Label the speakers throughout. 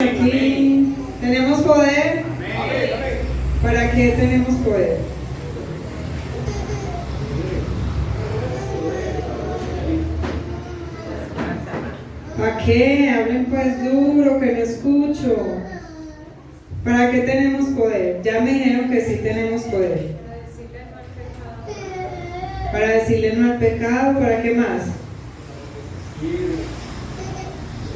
Speaker 1: Aquí tenemos poder. ¿Para qué tenemos poder? ¿Para qué? Hablen pues duro, que no escucho. ¿Para qué tenemos poder? Ya me dijeron que sí tenemos poder. Para decirle no al pecado. ¿Para qué más?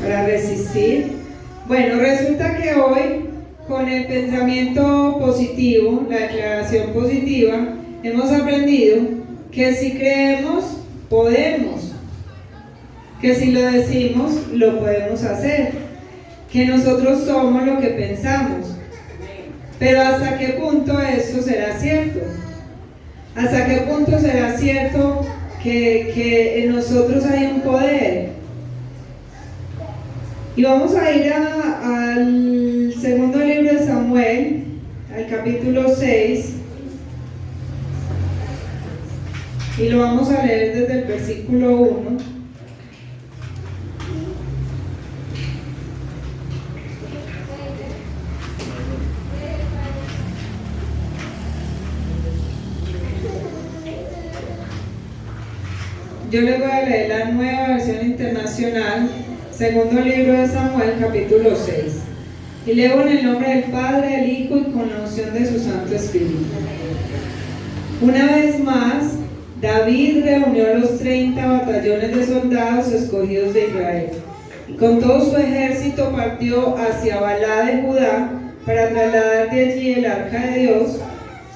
Speaker 1: Para resistir. Bueno, resulta que hoy, con el pensamiento positivo, la declaración positiva, hemos aprendido que si creemos, podemos. Que si lo decimos, lo podemos hacer. Que nosotros somos lo que pensamos. Pero ¿hasta qué punto eso será cierto? ¿Hasta qué punto será cierto que en nosotros hay un poder? Y vamos a ir al segundo libro de Samuel, al capítulo 6, y lo vamos a leer desde el versículo 1. Yo les voy a leer la nueva versión internacional, segundo libro de Samuel, capítulo 6. Y leo en el nombre del Padre, del Hijo y con la unción de su Santo Espíritu. Una vez más, David reunió los 30 batallones de soldados escogidos de Israel. Y con todo su ejército partió hacia Balá de Judá para trasladar de allí el arca de Dios,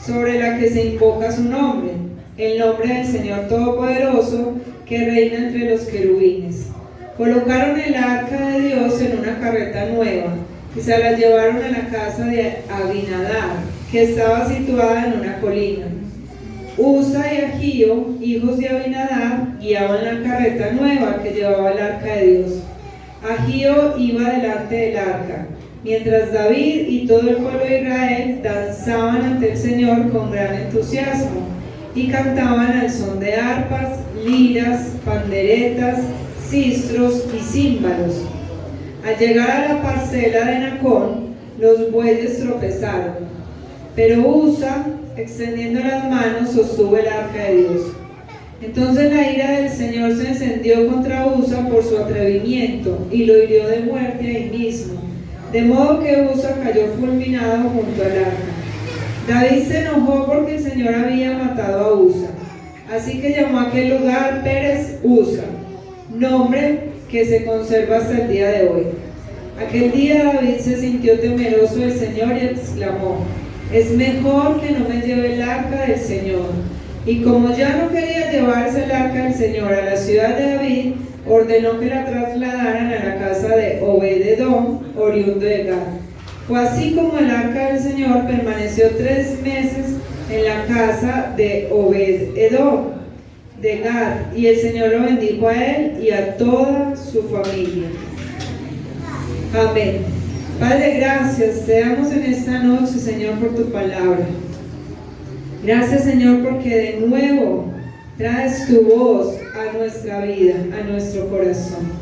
Speaker 1: sobre la que se invoca su nombre, el nombre del Señor Todopoderoso, que reina entre los querubines. Colocaron el arca de Dios en una carreta nueva y se la llevaron a la casa de Abinadab, que estaba situada en una colina. Usa y Ahío, hijos de Abinadab, guiaban la carreta nueva que llevaba el arca de Dios. Ahío iba delante del arca, mientras David y todo el pueblo de Israel danzaban ante el Señor con gran entusiasmo y cantaban al son de arpas, liras, panderetas, sistros y címbalos. Al llegar a la parcela de Nacón, los bueyes tropezaron, pero Usa, extendiendo las manos, sostuvo el arca de Dios. Entonces la ira del Señor se encendió contra Usa por su atrevimiento y lo hirió de muerte ahí mismo, de modo que Usa cayó fulminado junto al arca. David se enojó porque el Señor había matado a Usa, así que llamó a aquel lugar Pérez Usa, nombre que se conserva hasta el día de hoy. Aquel día David se sintió temeroso del Señor y exclamó: es mejor que no me lleve el arca del Señor. Y como ya no quería llevarse el arca del Señor a la ciudad de David, ordenó que la trasladaran a la casa de Obed-edom, oriundo de Gad. Fue así como el arca del Señor permaneció 3 meses en la casa de Obed-edom de Gad, y el Señor lo bendijo a él y a toda su familia. Amén. Padre, gracias te damos en esta noche, Señor, por tu palabra. Gracias, Señor, porque de nuevo traes tu voz a nuestra vida, a nuestro corazón.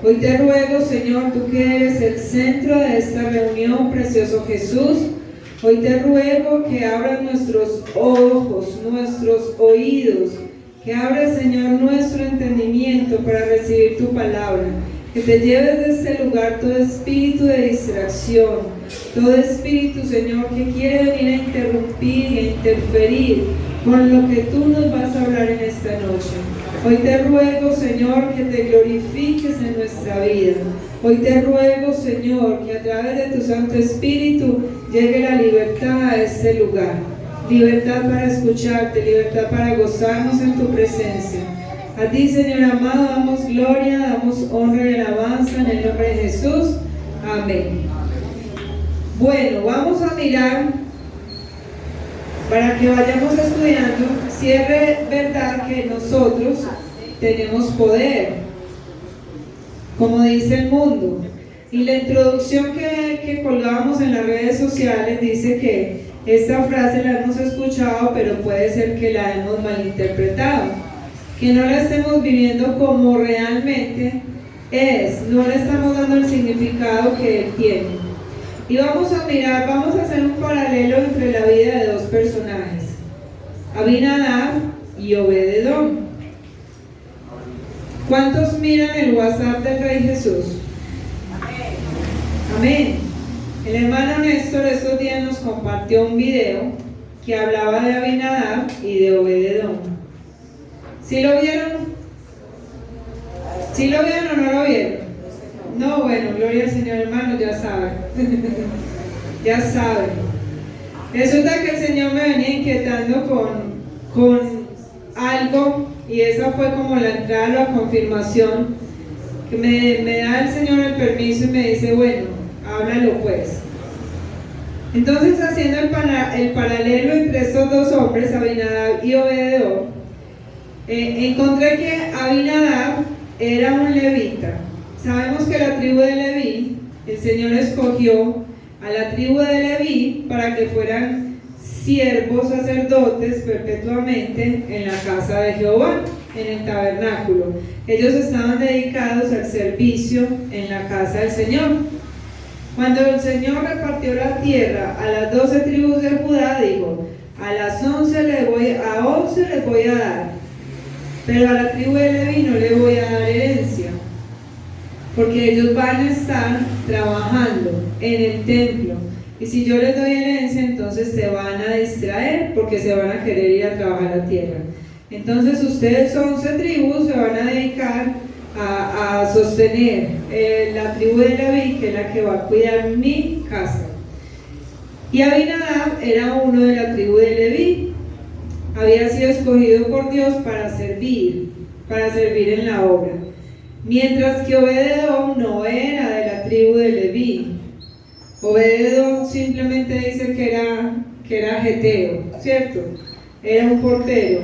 Speaker 1: Hoy te ruego, Señor, tú que eres el centro de esta reunión, precioso Jesús, hoy te ruego que abras nuestros ojos, nuestros oídos, que abras, Señor, nuestro entendimiento para recibir tu palabra, que te lleves de este lugar todo espíritu de distracción, todo espíritu, Señor, que quiere venir a interrumpir y a interferir con lo que tú nos vas a hablar en esta noche. Hoy te ruego, Señor, que te glorifiques en nuestra vida. Hoy te ruego, Señor, que a través de tu Santo Espíritu llegue la libertad a este lugar. Libertad para escucharte, libertad para gozarnos en tu presencia. A ti, Señor amado, damos gloria, damos honra y alabanza en el nombre de Jesús. Amén. Bueno, vamos a mirar, para que vayamos estudiando, si es verdad que nosotros tenemos poder, como dice el mundo. Y la introducción que colgamos en las redes sociales dice que esta frase la hemos escuchado, pero puede ser que la hemos malinterpretado, que no la estemos viviendo como realmente no le estamos dando el significado que él tiene. Y vamos a hacer un paralelo entre la vida de dos personajes, Abinadab y Obed-edom. ¿Cuántos miran el WhatsApp del Rey Jesús? Amén. El hermano Néstor estos días nos compartió un video que hablaba de Abinadab y de Obed-edom. ¿Sí lo vieron? ¿Sí lo vieron o no lo vieron? No, bueno, gloria al Señor, hermano, ya saben. Ya saben. Resulta que el Señor me venía inquietando con algo, y esa fue como la entrada, la confirmación, que me da el Señor el permiso y me dice, bueno, háblalo pues. Entonces, haciendo el paralelo entre estos dos hombres, Abinadab y Obed-edom, encontré que Abinadab era un levita. Sabemos que la tribu de Leví, el Señor escogió a la tribu de Leví para que fueran siervos sacerdotes perpetuamente en la casa de Jehová, en el tabernáculo. Ellos estaban dedicados al servicio en la casa del Señor. Cuando el Señor repartió la tierra a las 12 tribus de Judá, dijo, a las 11 les voy a dar, pero a la tribu de Leví no le voy a dar herencia, porque ellos van a estar trabajando en el templo, y si yo les doy herencia, entonces se van a distraer, porque se van a querer ir a trabajar la tierra. Entonces ustedes 11 tribus se van a dedicar a sostener la tribu de Leví, que es la que va a cuidar mi casa. Y Abinadab era uno de la tribu de Leví, había sido escogido por Dios para servir en la obra, mientras que Obed-edom no era de la tribu de Leví. Obed-edom simplemente dice que era geteo, ¿cierto? Era un portero.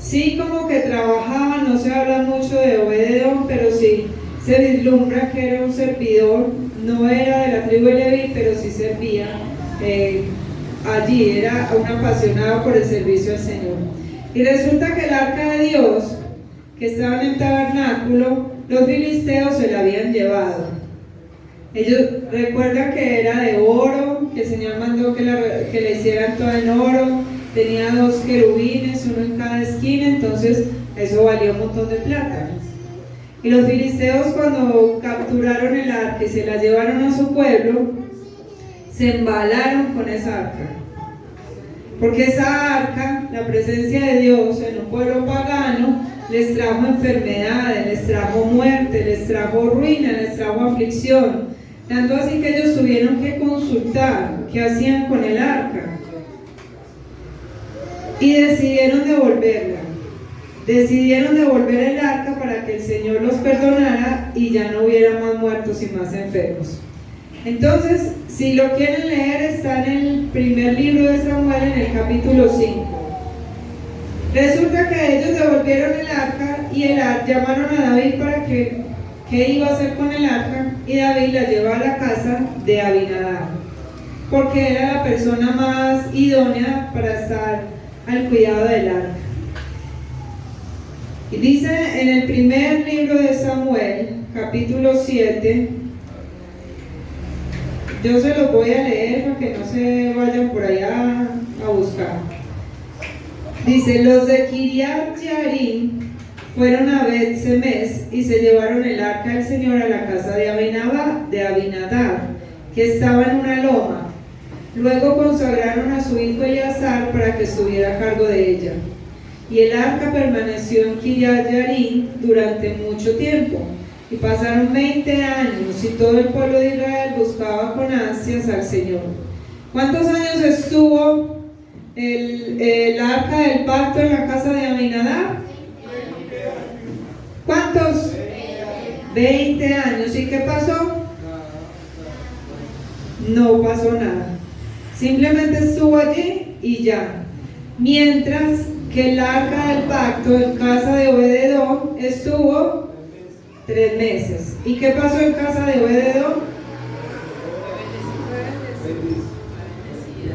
Speaker 1: Sí, como que trabajaba, no se habla mucho de Obed-edom, pero sí se vislumbra que era un servidor, no era de la tribu de Leví, pero sí servía allí, era un apasionado por el servicio al Señor. Y resulta que el arca de Dios, que estaba en el tabernáculo, los filisteos se la habían llevado. Ellos recuerdan que era de oro, que el Señor mandó que la hicieran toda en oro, tenía 2 querubines, uno en cada esquina, entonces eso valía un montón de plata. Y los filisteos, cuando capturaron el arca y se la llevaron a su pueblo, se embalaron con esa arca, porque esa arca, la presencia de Dios en un pueblo pagano, les trajo enfermedades, les trajo muerte, les trajo ruina, les trajo aflicción, tanto así que ellos tuvieron que consultar qué hacían con el arca, y decidieron devolver el arca para que el Señor los perdonara y ya no hubiera más muertos y más enfermos. Entonces, si lo quieren leer, está en el primer libro de Samuel, en el capítulo 5. Resulta que ellos devolvieron el arca y llamaron a David para que qué iba a hacer con el arca, y David la lleva a la casa de Abinadab, porque era la persona más idónea para estar al cuidado del arca. Y dice en el primer libro de Samuel, capítulo 7, yo se los voy a leer para que no se vayan por allá a buscar. Dice, los de Kiriat Jearim fueron a Bet-Semes y se llevaron el arca del Señor a la casa de Abinadab, que estaba en una loma. Luego consagraron a su hijo Eleazar para que estuviera a cargo de ella. Y el arca permaneció en Kiriat Jearim durante mucho tiempo. Y pasaron 20 años y todo el pueblo de Israel buscaba con ansias al Señor. ¿Cuántos años estuvo el arca del pacto en la casa de Abinadab? ¿Cuántos? 20 años. ¿Y qué pasó? No pasó nada. Simplemente estuvo allí y ya. Mientras que el arca del pacto en casa de Obed-edom estuvo 3 meses. ¿Y qué pasó en casa de Obed-edom?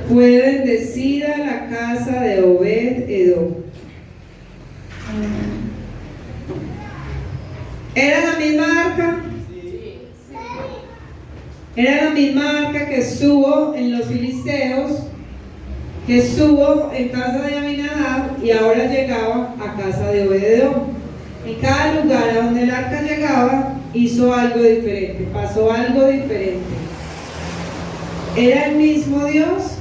Speaker 1: Fue bendecida la casa de Obed-edom. ¿Era la misma arca? Era la misma arca que estuvo en los filisteos, que estuvo en casa de Abinadab y ahora llegaba a casa de Obed-edom. En cada lugar a donde el arca llegaba, hizo algo diferente, pasó algo diferente. ¿Era el mismo Dios?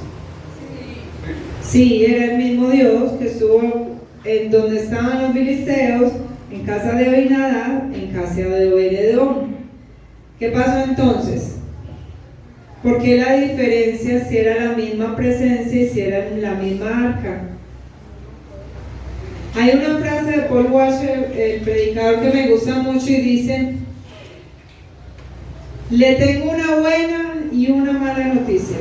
Speaker 1: Sí, era el mismo Dios que estuvo en donde estaban los filisteos, en casa de Abinadab, en casa de Obed-edom. ¿Qué pasó entonces? ¿Por qué la diferencia si era la misma presencia y si era la misma arca? Hay una frase de Paul Washer, el predicador, que me gusta mucho y dice: le tengo una buena y una mala noticia.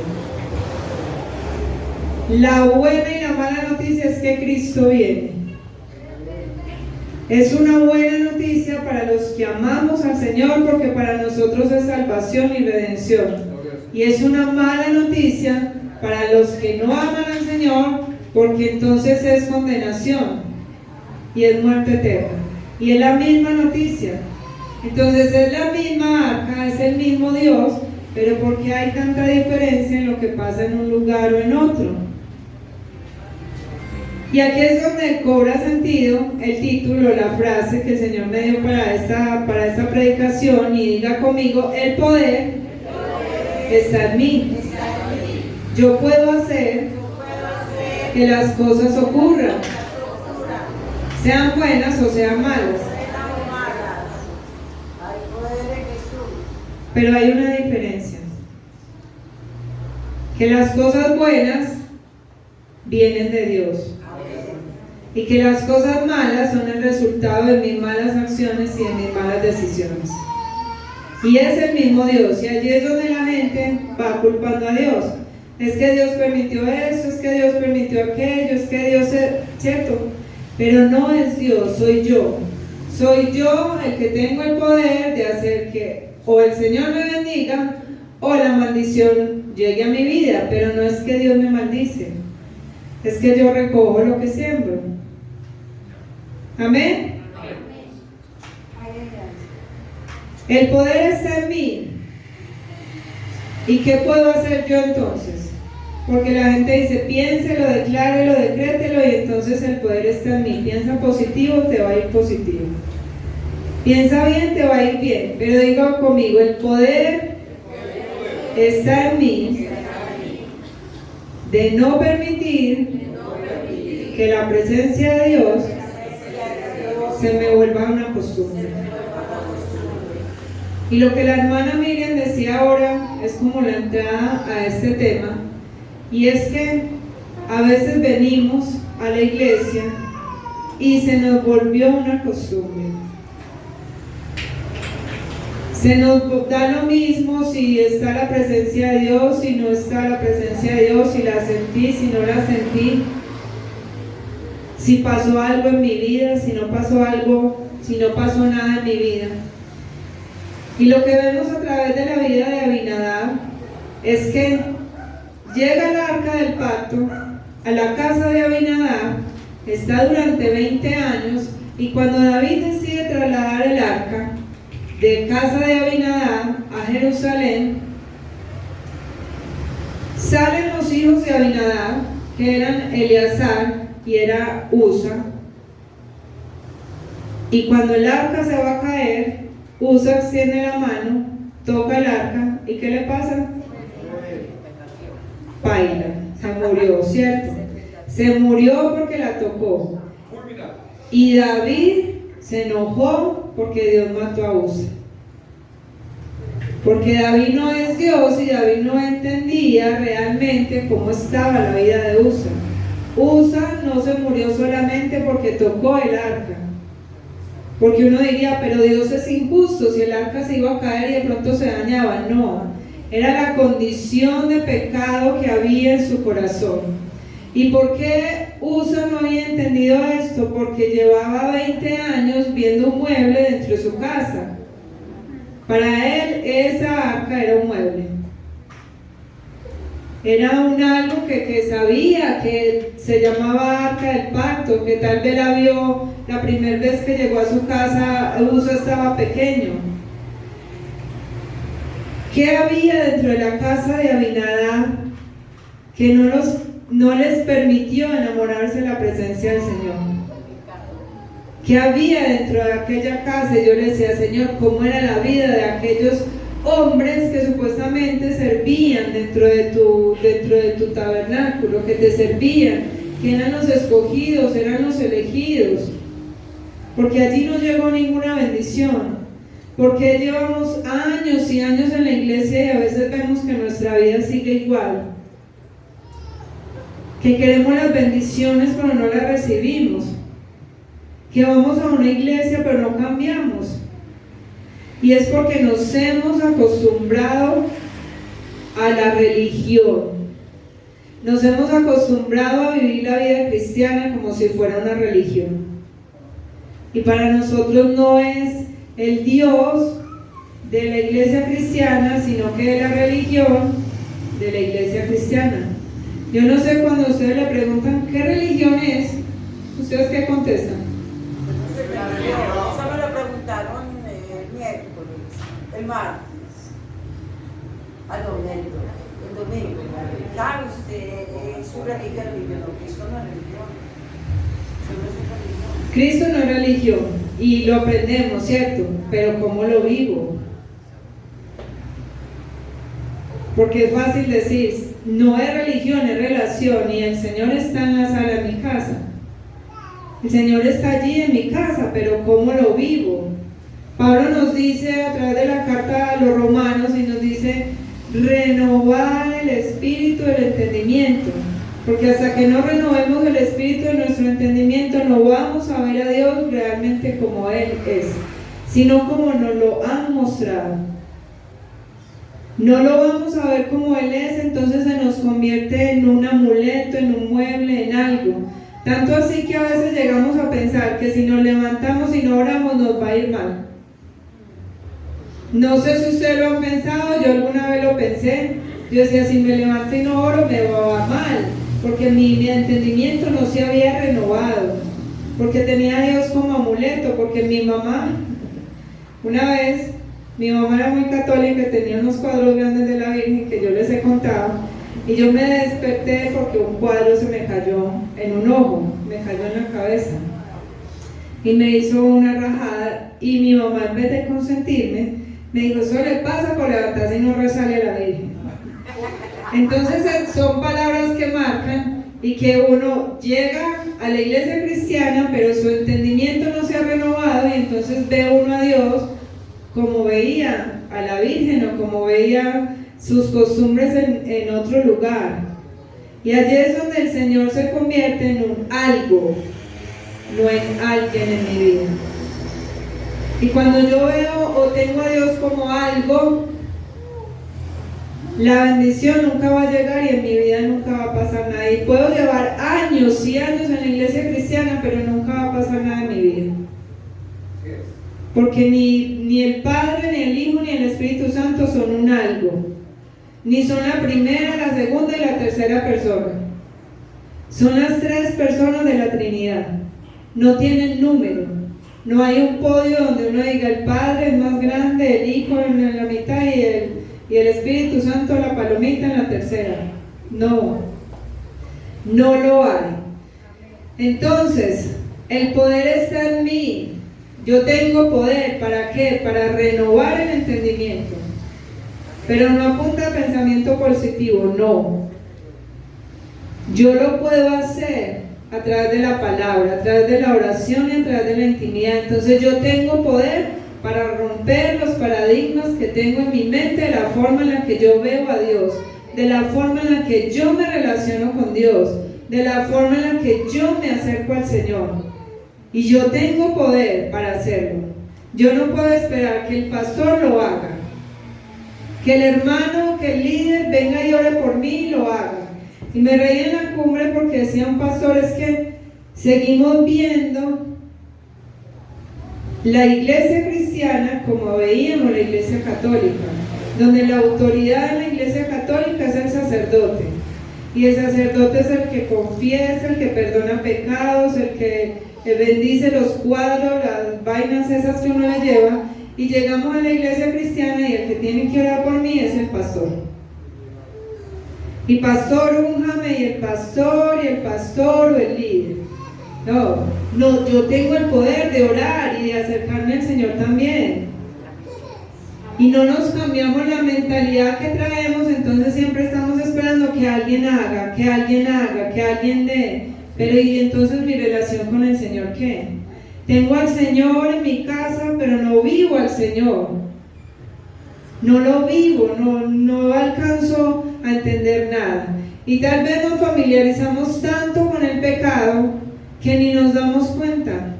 Speaker 1: La buena y la mala noticia es que Cristo viene. Es una buena noticia para los que amamos al Señor, porque para nosotros es salvación y redención. Y es una mala noticia para los que no aman al Señor, porque entonces es condenación y es muerte eterna. Y es la misma noticia. Entonces es la misma arca, es el mismo Dios, pero ¿por qué hay tanta diferencia en lo que pasa en un lugar o en otro? Y aquí es donde cobra sentido el título, la frase que el Señor me dio para esta predicación, y diga conmigo: el poder está en mí. Yo puedo hacer que las cosas ocurran, sean buenas o sean malas. Pero hay una diferencia: que las cosas buenas vienen de Dios, y que las cosas malas son el resultado de mis malas acciones y de mis malas decisiones. Y es el mismo Dios, y allí es donde la gente va culpando a Dios. Es que Dios permitió esto, es que Dios permitió aquello, es que Dios es... ¿cierto? Pero no es Dios, soy yo. Soy yo el que tengo el poder de hacer que o el Señor me bendiga o la maldición llegue a mi vida. Pero no es que Dios me maldice, es que yo recojo lo que siembro. Amén. El poder está en mí. ¿Y qué puedo hacer yo entonces? Porque la gente dice: piénselo, declárelo, decrételo, y entonces el poder está en mí. Piensa positivo, te va a ir positivo. Piensa bien, te va a ir bien. Pero diga conmigo: el poder está en mí de no permitir que la presencia de Dios se me vuelva una costumbre. Y lo que la hermana Miriam decía ahora es como la entrada a este tema, y es que a veces venimos a la iglesia y se nos volvió una costumbre. Se nos da lo mismo si está la presencia de Dios, si no está la presencia de Dios, si la sentí, si no la sentí, si pasó algo en mi vida, si no pasó algo, si no pasó nada en mi vida. Y lo que vemos a través de la vida de Abinadab es que llega el arca del pacto a la casa de Abinadab, está durante 20 años, y cuando David decide trasladar el arca de casa de Abinadab a Jerusalén, salen los hijos de Abinadab, que eran Eleazar y era Usa, y cuando el arca se va a caer, Usa extiende la mano, toca el arca, ¿y qué le pasa? Paila, se murió, ¿cierto? Se murió porque la tocó. Y David se enojó porque Dios mató a Usa. Porque David no es Dios y David no entendía realmente cómo estaba la vida de Usa. Usa no se murió solamente porque tocó el arca. Porque uno diría: pero Dios es injusto, si el arca se iba a caer y de pronto se dañaba. No, era la condición de pecado que había en su corazón. ¿Y por qué Usa no había entendido esto? Porque llevaba 20 años viendo un mueble dentro de su casa. Para él esa arca era un mueble. Era un algo que sabía, que se llamaba Arca del Pacto, que tal vez la vio la primera vez que llegó a su casa. Usa estaba pequeño. ¿Qué había dentro de la casa de Abinadab que no les permitió enamorarse de la presencia del Señor? ¿Qué había dentro de aquella casa? Y yo le decía, Señor, ¿cómo era la vida de aquellos hombres que supuestamente servían dentro de tu tabernáculo, que te servían, que eran los escogidos, eran los elegidos? Porque allí no llegó ninguna bendición. Porque llevamos años y años en la iglesia y a veces vemos que nuestra vida sigue igual, que queremos las bendiciones pero no las recibimos, que vamos a una iglesia pero no cambiamos. Y es porque nos hemos acostumbrado a la religión, nos hemos acostumbrado a vivir la vida cristiana como si fuera una religión. Y para nosotros no es el Dios de la iglesia cristiana, sino que de la religión de la iglesia cristiana. Yo no sé, cuando ustedes le preguntan ¿qué religión es?, ¿ustedes qué contestan?
Speaker 2: Eso me lo preguntaron el miércoles, el martes, el domingo. Claro, su religión, no, Cristo no es religión.
Speaker 1: Cristo no es religión, y lo aprendemos, ¿cierto? Pero ¿cómo lo vivo? Porque es fácil decir, no es religión, es relación, y el Señor está en la sala de mi casa. El Señor está allí en mi casa, pero ¿cómo lo vivo? Pablo nos dice a través de la carta a los romanos, y nos dice, renovar el espíritu del entendimiento. Porque hasta que no renovemos el espíritu de nuestro entendimiento, no vamos a ver a Dios realmente como Él es, sino como nos lo han mostrado. No lo vamos a ver como Él es, entonces se nos convierte en un amuleto, en un mueble, en algo. Tanto así que a veces llegamos a pensar que si nos levantamos y no oramos nos va a ir mal. No sé si ustedes lo han pensado, yo alguna vez lo pensé. Yo decía, si me levanto y no oro me va a mal, porque mi entendimiento no se había renovado, porque tenía a Dios como amuleto, porque mi mamá, una vez, mi mamá era muy católica y tenía unos cuadros grandes de la Virgen que yo les he contado, y yo me desperté porque un cuadro se me cayó en un ojo, me cayó en la cabeza, y me hizo una rajada, y mi mamá, en vez de consentirme, me dijo, eso le pasa por levantarse y no rezarle a la Virgen. Entonces son palabras que marcan, y que uno llega a la iglesia cristiana pero su entendimiento no se ha renovado, y entonces ve uno a Dios como veía a la Virgen o como veía sus costumbres en otro lugar, y allí es donde el Señor se convierte en un algo, no en alguien en mi vida. Y cuando yo veo o tengo a Dios como algo, la bendición nunca va a llegar y en mi vida nunca va a pasar nada. Y puedo llevar años y años en la iglesia cristiana, pero nunca va a pasar nada en mi vida. Porque ni el Padre, ni el Hijo, ni el Espíritu Santo son un algo. Ni son la primera, la segunda y la tercera persona. Son las tres personas de la Trinidad. No tienen número. No hay un podio donde uno diga el Padre es más grande, el Hijo en la mitad y el Espíritu Santo la palomita en la tercera. No lo hay. Entonces, el poder está en mí. Yo tengo poder, ¿para qué? Para renovar el entendimiento. Pero no apunta a pensamiento positivo, no. Yo lo puedo hacer a través de la palabra, a través de la oración y a través de la intimidad. Entonces yo tengo poder para romper los paradigmas que tengo en mi mente, de la forma en la que yo veo a Dios, de la forma en la que yo me relaciono con Dios, de la forma en la que yo me acerco al Señor. Y yo tengo poder para hacerlo. Yo no puedo esperar que el pastor lo haga, que el hermano, que el líder venga y ore por mí y lo haga. Y me reí en la cumbre porque decía un pastor, es que seguimos viendo la iglesia cristiana como veíamos la iglesia católica, donde la autoridad de la iglesia católica es el sacerdote. Y el sacerdote es el que confiesa, el que perdona pecados, el que bendice los cuadros, las vainas esas que uno le lleva. Y llegamos a la iglesia cristiana y el que tiene que orar por mí es el pastor. Y pastor, únjame, y el pastor o el líder. No, yo tengo el poder de orar y de acercarme al Señor también. Y no nos cambiamos la mentalidad que traemos, entonces siempre estamos esperando que alguien haga, que alguien dé. Pero ¿y entonces mi relación con el Señor qué? Tengo al Señor en mi casa, pero no vivo al Señor. No lo vivo, no alcanzo a entender nada. Y tal vez nos familiarizamos tanto con el pecado que ni nos damos cuenta.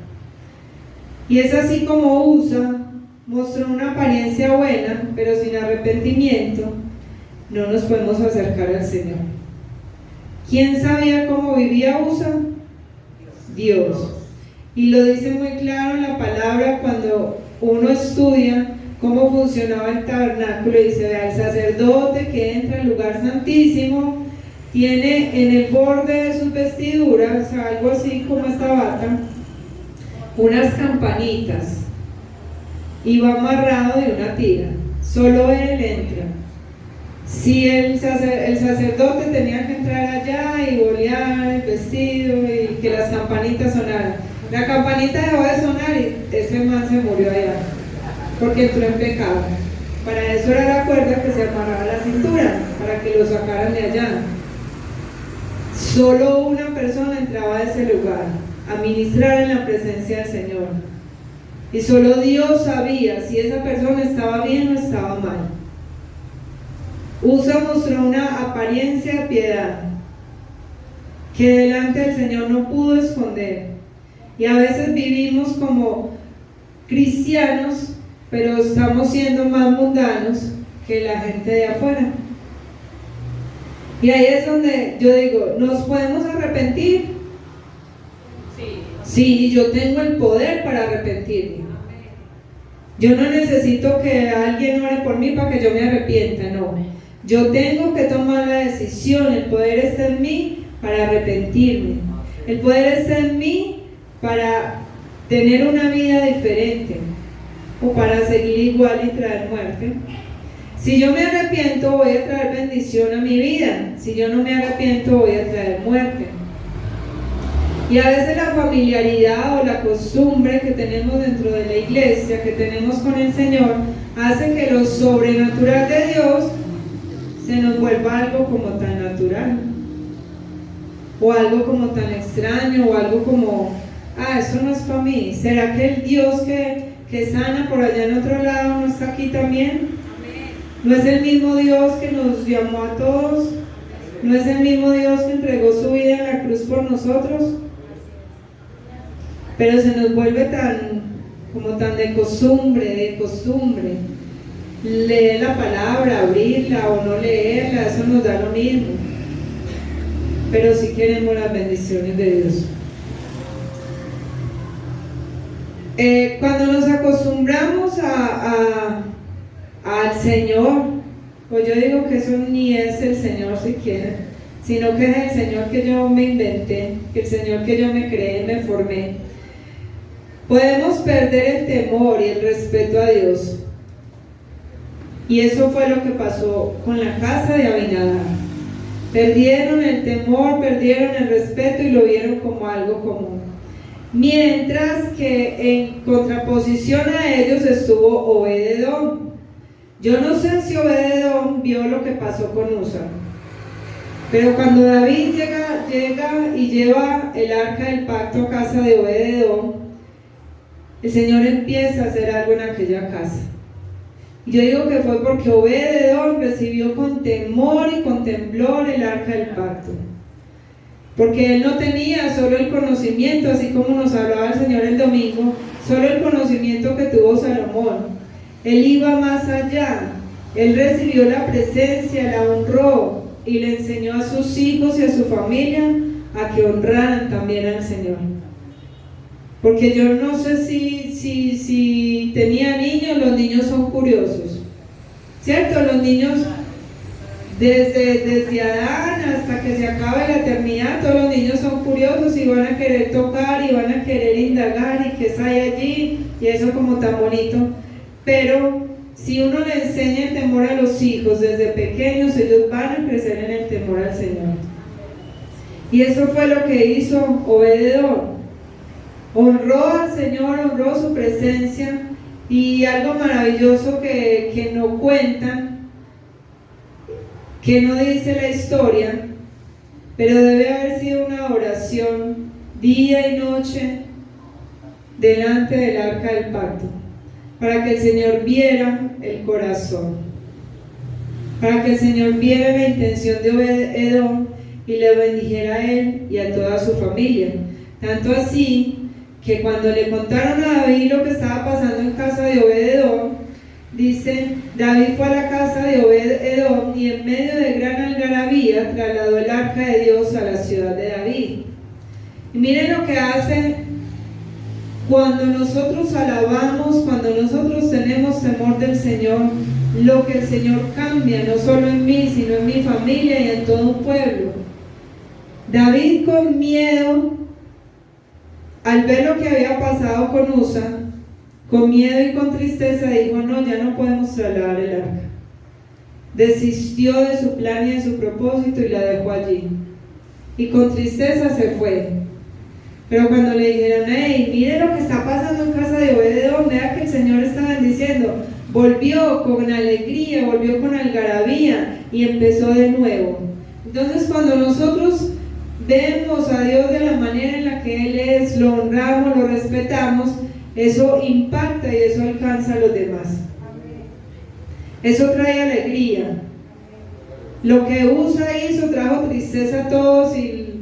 Speaker 1: Y es así como Usa mostró una apariencia buena, pero sin arrepentimiento, no nos podemos acercar al Señor. ¿Quién sabía cómo vivía Usa? Dios. Y lo dice muy claro en la palabra cuando uno estudia cómo funcionaba el tabernáculo. Dice, vea, el sacerdote que entra al lugar santísimo tiene en el borde de sus vestiduras, algo así como esta bata, unas campanitas, y va amarrado de una tira. Solo él entra. Si el sacerdote tenía que entrar allá y bolear el vestido y que las campanitas sonaran, la campanita dejó de sonar y ese man se murió allá porque entró en pecado. Para eso era la cuerda que se amarraba a la cintura, para que lo sacaran de allá. Solo una persona entraba a ese lugar a ministrar en la presencia del Señor, y solo Dios sabía si esa persona estaba bien o estaba mal. Usa mostró una apariencia de piedad que delante del Señor no pudo esconder, y a veces vivimos como cristianos, pero estamos siendo más mundanos que la gente de afuera. Y ahí es donde yo digo, ¿nos podemos arrepentir? Sí, yo tengo el poder para arrepentirme. Yo no necesito que alguien ore por mí para que yo me arrepienta, no. Yo tengo que tomar la decisión, el poder está en mí para arrepentirme. El poder está en mí para tener una vida diferente o para seguir igual y traer muerte. Si yo me arrepiento, voy a traer bendición a mi vida. Si yo no me arrepiento, voy a traer muerte. Y a veces la familiaridad o la costumbre que tenemos dentro de la iglesia, que tenemos con el Señor, hace que lo sobrenatural de Dios se nos vuelva algo como tan natural, o algo como tan extraño, o algo como, eso no es para mí. ¿Será que el Dios que sana por allá en otro lado no está aquí también? ¿No es el mismo Dios que nos llamó a todos? ¿No es el mismo Dios que entregó su vida en la cruz por nosotros? Pero se nos vuelve tan de costumbre. Leer la palabra, abrirla o no leerla, eso nos da lo mismo. Pero sí queremos las bendiciones de Dios. Cuando nos acostumbramos al Señor, pues yo digo que eso ni es el Señor siquiera, sino que es el Señor que yo me inventé, que el Señor que yo me creé, me formé. Podemos perder el temor y el respeto a Dios. Y eso fue lo que pasó con la casa de Abinadab. Perdieron el temor, perdieron el respeto y lo vieron como algo común. Mientras que en contraposición a ellos estuvo Obed-Edom. Yo no sé si Obed-Edom vio lo que pasó con Usa, pero cuando David llega y lleva el arca del pacto a casa de Obed-Edom, el Señor empieza a hacer algo en aquella casa. Y yo digo que fue porque Obed-Edom recibió con temor y con temblor el arca del pacto, porque él no tenía solo el conocimiento, así como nos hablaba el Señor el domingo, solo el conocimiento que tuvo Salomón. Él iba más allá. Él recibió la presencia, la honró y le enseñó a sus hijos y a su familia a que honraran también al Señor. Porque yo no sé si tenía niños. Los niños son curiosos, ¿cierto? Los niños Desde Adán hasta que se acabe la eternidad, todos los niños son curiosos y van a querer tocar y van a querer indagar y qué hay allí, y eso como tan bonito. Pero si uno le enseña el temor a los hijos desde pequeños, ellos van a crecer en el temor al Señor. Y eso fue lo que hizo Obed-edom. Honró al Señor, honró su presencia, y algo maravilloso que no cuentan, que no dice la historia, pero debe haber sido una oración día y noche delante del arca del pacto, para que el Señor viera el corazón, para que el Señor viera la intención de Obed-edom y le bendijera a él y a toda su familia. Tanto así que cuando le contaron a David lo que estaba pasando en casa de Obed-edom, dice: David fue a la casa de Obed-edom y en medio de gran algarabía trasladó el arca de Dios a la ciudad de David. Y miren lo que hace cuando nosotros alabamos, cuando nosotros tenemos temor del Señor, lo que el Señor cambia, no solo en mí, sino en mi familia y en todo un pueblo. David, con miedo, al ver lo que había pasado con Usa, con miedo y con tristeza, dijo: no, ya no podemos trasladar el arca. Desistió de su plan y de su propósito y la dejó allí. Y con tristeza se fue. Pero cuando le dijeron: hey, mire lo que está pasando en casa de Obed-edom, vea que el Señor está bendiciendo, volvió con alegría, volvió con algarabía y empezó de nuevo. Entonces, cuando nosotros vemos a Dios de la manera en la que Él es, lo honramos, lo respetamos, eso impacta y eso alcanza a los demás. Eso trae alegría. Lo que Usa hizo trajo tristeza a todos y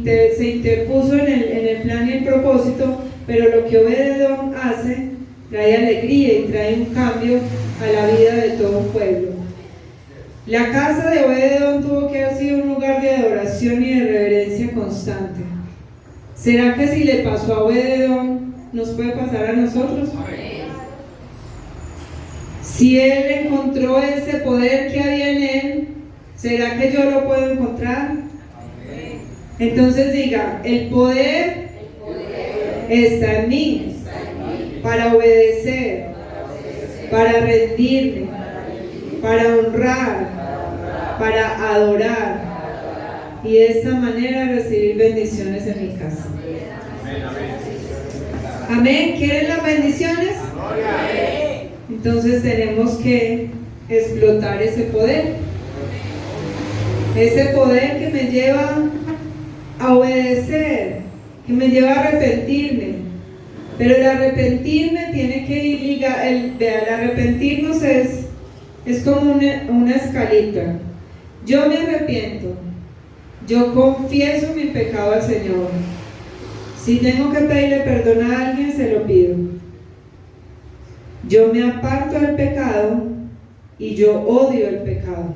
Speaker 1: se interpuso en el plan y el propósito, pero lo que Obed-edom hace trae alegría y trae un cambio a la vida de todo un pueblo. La casa de Obed-edom tuvo que haber sido un lugar de adoración y de reverencia constante. ¿Será que si le pasó a Obed-edom nos puede pasar a nosotros? Si él encontró ese poder que había en él, ¿será que yo lo puedo encontrar? Entonces diga: el poder está en mí para obedecer, para rendirme, para honrar, para adorar, y de esta manera recibir bendiciones en mi casa. Amén. ¿Quieren las bendiciones? Entonces tenemos que explotar ese poder que me lleva a obedecer, que me lleva a arrepentirme. Pero el arrepentirme tiene que ir ligado, el arrepentirnos es como una escalita. Yo me arrepiento, yo confieso mi pecado al Señor. Si tengo que pedirle perdón a alguien, se lo pido. Yo me aparto del pecado y yo odio el pecado.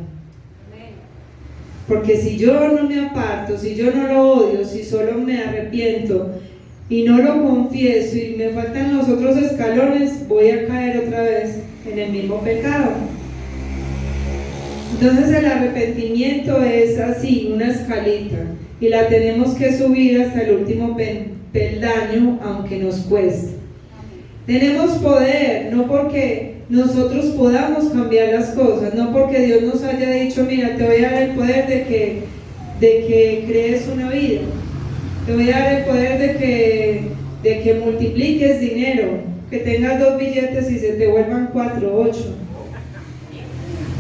Speaker 1: Porque si yo no me aparto, si yo no lo odio, si solo me arrepiento y no lo confieso y me faltan los otros escalones, voy a caer otra vez en el mismo pecado. Entonces el arrepentimiento es así, una escalita, y la tenemos que subir hasta el último peldaño, aunque nos cueste. Tenemos poder, no porque nosotros podamos cambiar las cosas, no porque Dios nos haya dicho: mira, te voy a dar el poder de que crees una vida, te voy a dar el poder de que multipliques dinero, que tengas 2 billetes y se te vuelvan 4, 8.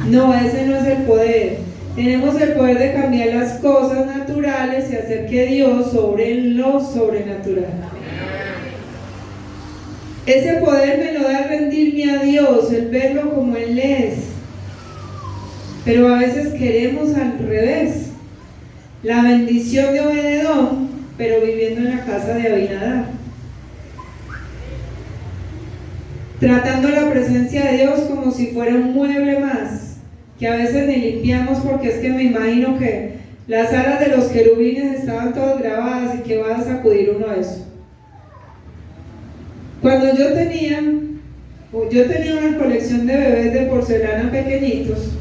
Speaker 1: No, ese no es el poder. Tenemos el poder de cambiar las cosas naturales y hacer que Dios sobre lo sobrenatural. Ese poder me lo da rendirme a Dios, el verlo como Él es. Pero a veces queremos al revés. La bendición de Obed-edom, pero viviendo en la casa de Abinadab. Tratando la presencia de Dios como si fuera un mueble más, que a veces ni limpiamos, porque es que me imagino que las alas de los querubines estaban todas grabadas y que va a sacudir uno de eso. Cuando yo tenía una colección de bebés de porcelana pequeñitos,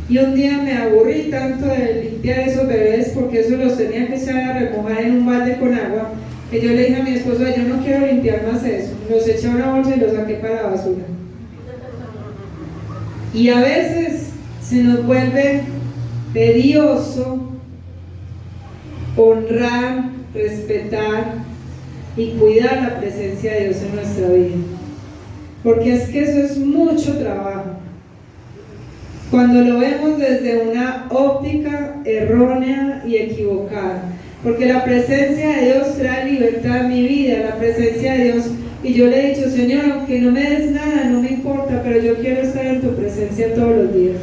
Speaker 1: Y un día me aburrí tanto de limpiar esos bebés, porque eso los tenía que echar a remojar en un balde con agua, que yo le dije a mi esposo: yo no quiero limpiar más eso. Los eché a una bolsa y los saqué para la basura. Y a veces se nos vuelve tedioso honrar, respetar y cuidar la presencia de Dios en nuestra vida, porque es que eso es mucho trabajo cuando lo vemos desde una óptica errónea y equivocada, porque la presencia de Dios trae libertad a mi vida, la presencia de Dios. Y yo le he dicho: Señor, aunque no me des nada, no me importa, pero yo quiero estar en tu presencia todos los días.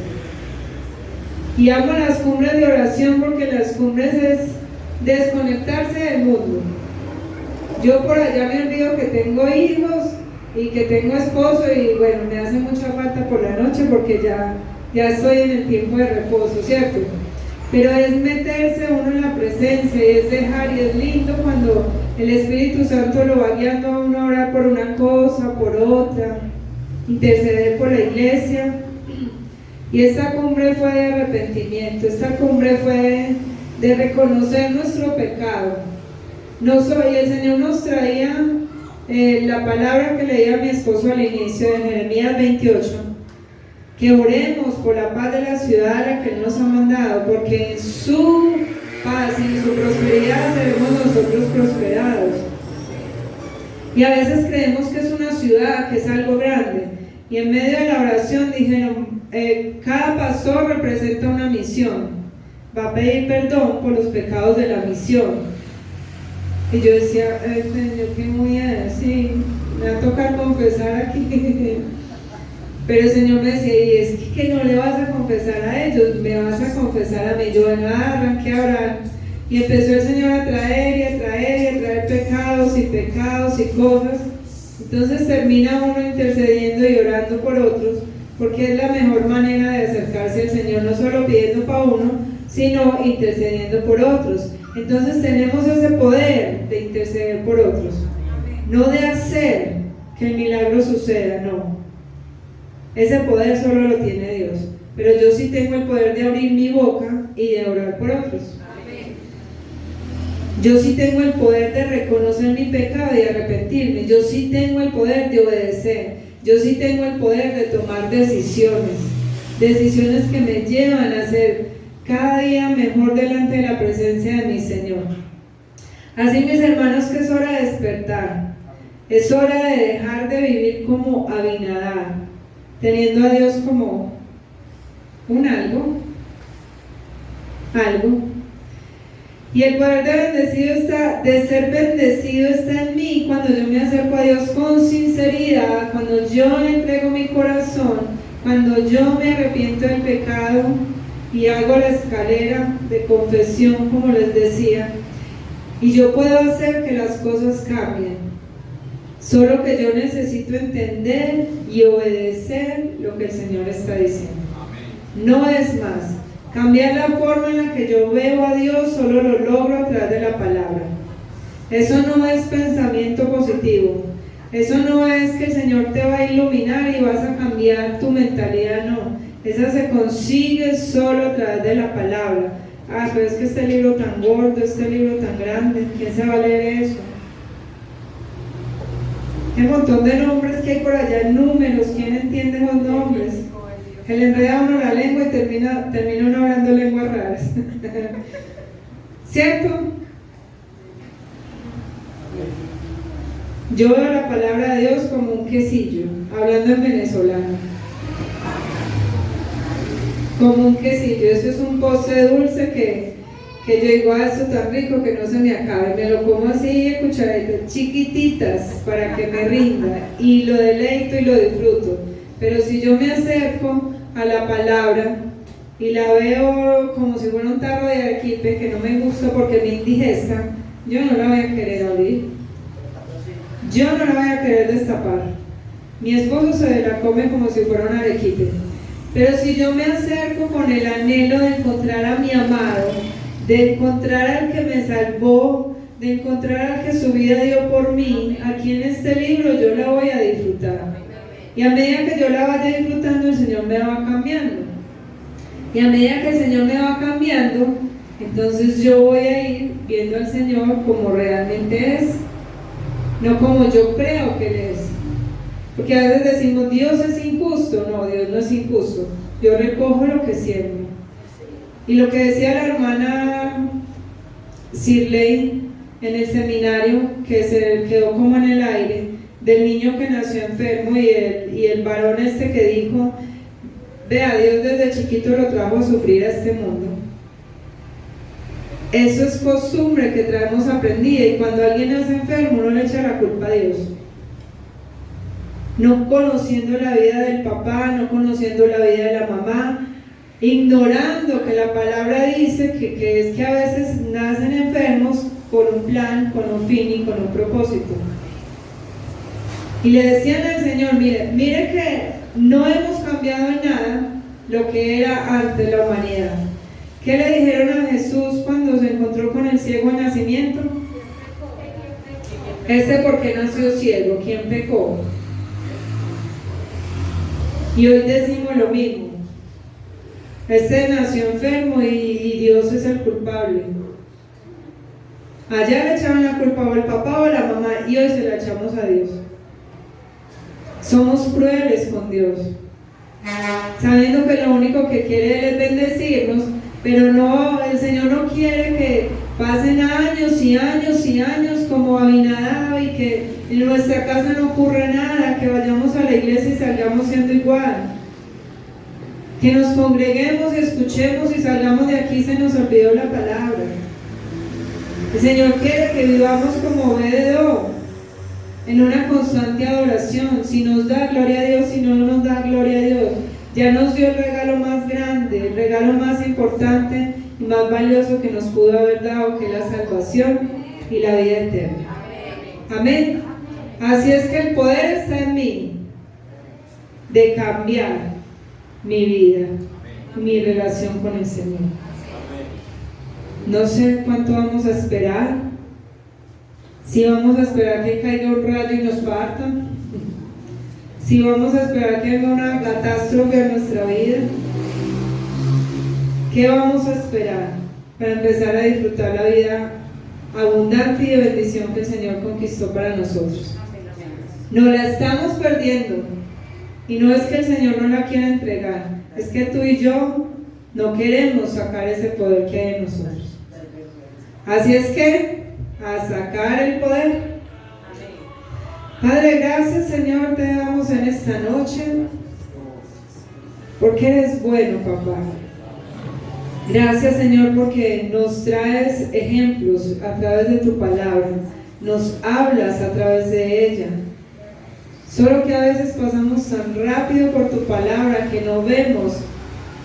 Speaker 1: Y amo las cumbres de oración, porque las cumbres es desconectarse del mundo. Yo por allá me olvido que tengo hijos y que tengo esposo, y bueno, me hace mucha falta por la noche porque ya estoy en el tiempo de reposo, ¿cierto? Pero es meterse uno en la presencia y es dejar, y es lindo cuando el Espíritu Santo lo va guiando a uno a orar por una cosa, por otra, interceder por la iglesia. Y esta cumbre fue de arrepentimiento, esta cumbre fue de reconocer nuestro pecado. El Señor nos traía la palabra que leía mi esposo al inicio de Jeremías 28, que oremos por la paz de la ciudad a la que Él nos ha mandado, porque en su paz y en su prosperidad seremos nosotros prosperados. Y a veces creemos que es una ciudad, que es algo grande, y en medio de la oración dijeron: cada pastor representa una misión, va a pedir perdón por los pecados de la misión. Y yo decía: Señor, ¿qué voy a decir? Me va a tocar confesar aquí. Pero el Señor me decía: y es que no le vas a confesar a ellos, me vas a confesar a mí. Yo arranqué a orar, y empezó el Señor a traer y a traer y a traer pecados y cosas. Entonces termina uno intercediendo y orando por otros, porque es la mejor manera de acercarse al Señor, no solo pidiendo para uno, sino intercediendo por otros. Entonces tenemos ese poder de interceder por otros, no de hacer que el milagro suceda, no. Ese poder solo lo tiene Dios, pero yo sí tengo el poder de abrir mi boca y de orar por otros. Yo sí tengo el poder de reconocer mi pecado y arrepentirme. Yo sí tengo el poder de obedecer. Yo sí tengo el poder de tomar decisiones que me llevan a ser cada día mejor delante de la presencia de mi Señor. Así, mis hermanos, que es hora de despertar. Es hora de dejar de vivir como Abinadab, teniendo a Dios como un algo. Y el poder de ser bendecido está en mí cuando yo me acerco a Dios con sinceridad, cuando yo le entrego mi corazón, cuando yo me arrepiento del pecado y hago la escalera de confesión, como les decía, y yo puedo hacer que las cosas cambien. Solo que yo necesito entender y obedecer lo que el Señor está diciendo. No es más. Cambiar la forma en la que yo veo a Dios solo lo logro a través de la palabra. Eso no es pensamiento positivo. Eso no es que el Señor te va a iluminar y vas a cambiar tu mentalidad, no. Esa se consigue solo a través de la palabra. Pero es que este libro tan gordo, este libro tan grande, ¿quién se va a leer eso? El montón de nombres que hay por allá, números, ¿quién entiende esos nombres? Que le enreda a uno la lengua y termina uno hablando lenguas raras. ¿Cierto? Yo veo la palabra de Dios como un quesillo, hablando en venezolano. Como un quesillo. Eso es un postre dulce que yo digo: esto tan rico que no se me acabe. Me lo como así en cucharaditas chiquititas para que me rinda, y lo deleito y lo disfruto. Pero si yo me acerco a la palabra y la veo como si fuera un tarro de arequipe que no me gusta porque me indigesta, yo no la voy a querer abrir, yo no la voy a querer destapar. Mi esposo se la come como si fuera un arequipe. Pero si yo me acerco con el anhelo de encontrar a mi amado, de encontrar al que me salvó, de encontrar al que su vida dio por mí, aquí en este libro yo la voy a disfrutar. Y a medida que yo la vaya disfrutando, el Señor me va cambiando. Y a medida que el Señor me va cambiando, entonces yo voy a ir viendo al Señor como realmente es, no como yo creo que Él es. Porque a veces decimos, Dios es injusto. No, Dios no es injusto. Yo recojo lo que siembro. Y lo que decía la hermana Sirley en el seminario, que se quedó como en el aire, del niño que nació enfermo y el varón este que dijo, vea, Dios desde chiquito lo trajo a sufrir a este mundo. Eso es costumbre que traemos aprendida, y cuando alguien nace enfermo uno le echa la culpa a Dios, no conociendo la vida del papá, no conociendo la vida de la mamá, ignorando que la palabra dice que es que a veces nacen enfermos con un plan, con un fin y con un propósito. Y le decían al Señor, mire que no hemos cambiado en nada lo que era antes la humanidad. ¿Qué le dijeron a Jesús cuando se encontró con el ciego en nacimiento? Porque nació ciego, ¿quién pecó? Y hoy decimos lo mismo. Nació enfermo y Dios es el culpable. Allá le echaban la culpa o el papá o la mamá, y hoy se la echamos a Dios. Somos crueles con Dios, sabiendo que lo único que quiere Él es bendecirnos, pero no, el Señor no quiere que pasen años y años y años como Abinadab y que en nuestra casa no ocurra nada, que vayamos a la iglesia y salgamos siendo igual, que nos congreguemos y escuchemos y salgamos de aquí y se nos olvidó la palabra. El Señor quiere que vivamos como Obed-Edom, en una constante adoración. Si nos da gloria a Dios, si no nos da gloria a Dios, ya nos dio el regalo más grande, el regalo más importante y más valioso que nos pudo haber dado, que es la salvación y la vida eterna. Amén. Así es que el poder está en mí de cambiar mi vida, mi relación con el Señor. No sé cuánto vamos a esperar. Si vamos a esperar que caiga un rayo y nos parta, si vamos a esperar que venga una catástrofe a nuestra vida, ¿qué vamos a esperar para empezar a disfrutar la vida abundante y de bendición que el Señor conquistó para nosotros? No la estamos perdiendo, y no es que el Señor no la quiera entregar, es que tú y yo no queremos sacar ese poder que hay en nosotros. Así es que a sacar el poder. Padre, gracias, Señor, te damos en esta noche, porque eres bueno, papá. Gracias, Señor, porque nos traes ejemplos a través de tu palabra, nos hablas a través de ella. Solo que a veces pasamos tan rápido por tu palabra que no vemos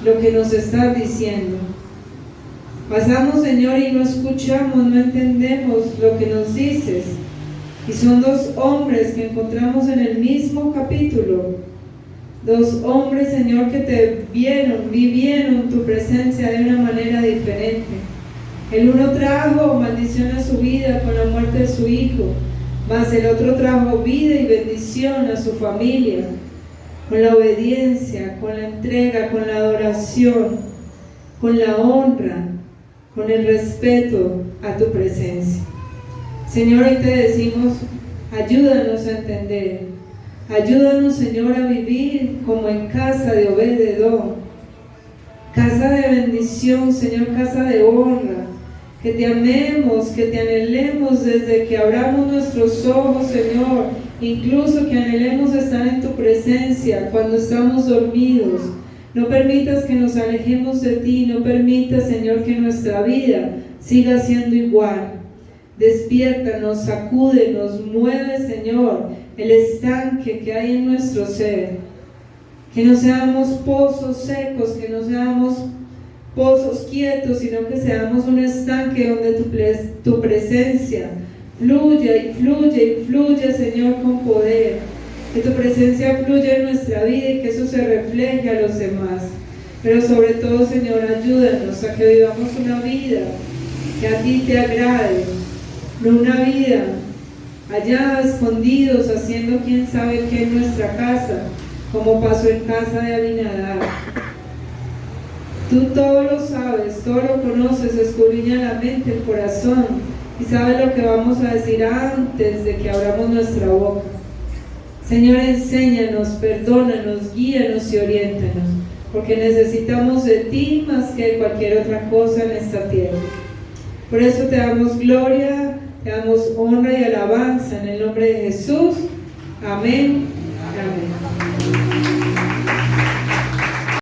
Speaker 1: lo que nos estás diciendo. Pasamos, Señor, y no escuchamos, no entendemos lo que nos dices. Y son dos hombres que encontramos en el mismo capítulo. Dos hombres, Señor, que te vivieron tu presencia de una manera diferente. El uno trajo maldición a su vida con la muerte de su hijo, mas el otro trajo vida y bendición a su familia, con la obediencia, con la entrega, con la adoración, con la honra, con el respeto a tu presencia. Señor, hoy te decimos, ayúdanos a entender, ayúdanos, Señor, a vivir como en casa de Obed-Edom, casa de bendición, Señor, casa de honra, que te amemos, que te anhelemos desde que abramos nuestros ojos, Señor, incluso que anhelemos estar en tu presencia cuando estamos dormidos. No permitas que nos alejemos de ti, no permitas, Señor, que nuestra vida siga siendo igual. Despiértanos, sacúdenos, mueve, Señor, el estanque que hay en nuestro ser. Que no seamos pozos secos, que no seamos pozos quietos, sino que seamos un estanque donde tu presencia fluya y fluya y fluya, Señor, con poder. Que tu presencia fluya en nuestra vida y que eso se refleje a los demás. Pero sobre todo, Señor, ayúdanos a que vivamos una vida que a ti te agrade, no una vida allá escondidos haciendo quién sabe qué en nuestra casa, como pasó en casa de Abinadab. Tú todo lo sabes, todo lo conoces, escudriña la mente, el corazón, y sabes lo que vamos a decir antes de que abramos nuestra boca. Señor, enséñanos, perdónanos, guíanos y oriéntanos, porque necesitamos de ti más que de cualquier otra cosa en esta tierra. Por eso te damos gloria, te damos honra y alabanza en el nombre de Jesús. Amén. Amén.